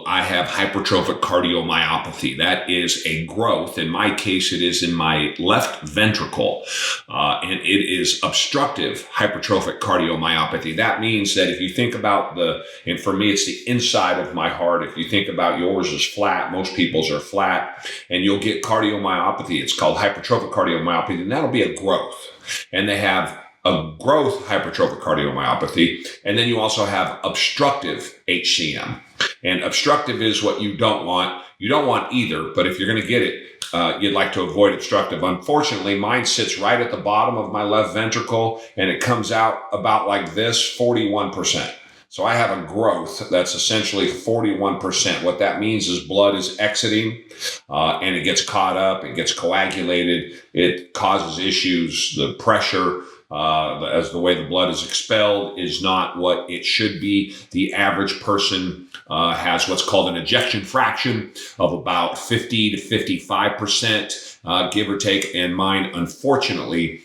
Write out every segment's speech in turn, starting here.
I have hypertrophic cardiomyopathy. That is a growth. In my case, it is in my left ventricle, and it is obstructive hypertrophic cardiomyopathy. That means that if you think about and for me, it's the inside of my heart. If you think about yours is flat, most people's are flat, and you'll get cardiomyopathy. It's called hypertrophic cardiomyopathy, and that'll be a growth. And they have a growth hypertrophic cardiomyopathy, and then you also have obstructive HCM. And obstructive is what you don't want. You don't want either, but if you're going to get it, you'd like to avoid obstructive. Unfortunately, mine sits right at the bottom of my left ventricle, and it comes out about like this, 41%. So I have a growth that's essentially 41%. What that means is blood is exiting, and it gets caught up, it gets coagulated, it causes issues. The pressure, as the way the blood is expelled, is not what it should be. The average person has what's called an ejection fraction of about 50 to 55%, give or take, and mine, unfortunately,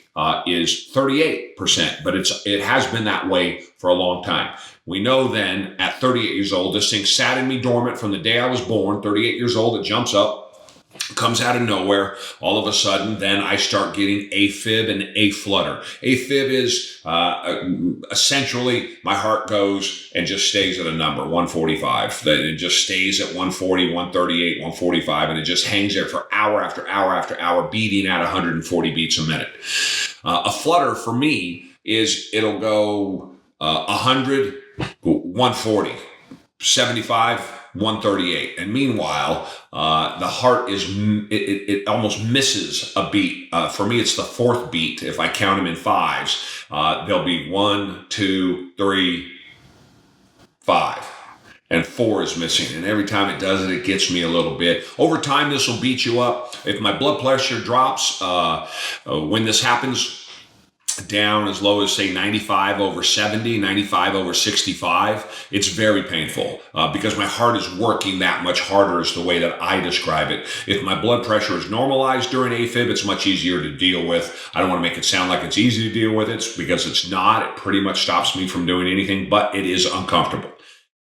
is 38%, but it has been that way for a long time. We know then at 38 years old, this thing sat in me dormant from the day I was born. 38 years old, it jumps up, comes out of nowhere. All of a sudden, then I start getting a-fib and a-flutter. A-fib is essentially my heart goes and just stays at a number, 145. That it just stays at 140, 138, 145, and it just hangs there for hour after hour after hour, beating at 140 beats a minute. A flutter for me is it'll go 100, 140, 75, 138. And meanwhile, the heart it almost misses a beat. For me, it's the fourth beat. If I count them in fives, there'll be 1, 2, 3, 5. And 4 is missing. And every time it does it, it gets me a little bit. Over time, this will beat you up. If my blood pressure drops, when this happens, down as low as, say, 95 over 70, 95 over 65, it's very painful because my heart is working that much harder is the way that I describe it. If my blood pressure is normalized during AFib, it's much easier to deal with. I don't want to make it sound like it's easy to deal with. It's because it's not. It pretty much stops me from doing anything, but it is uncomfortable.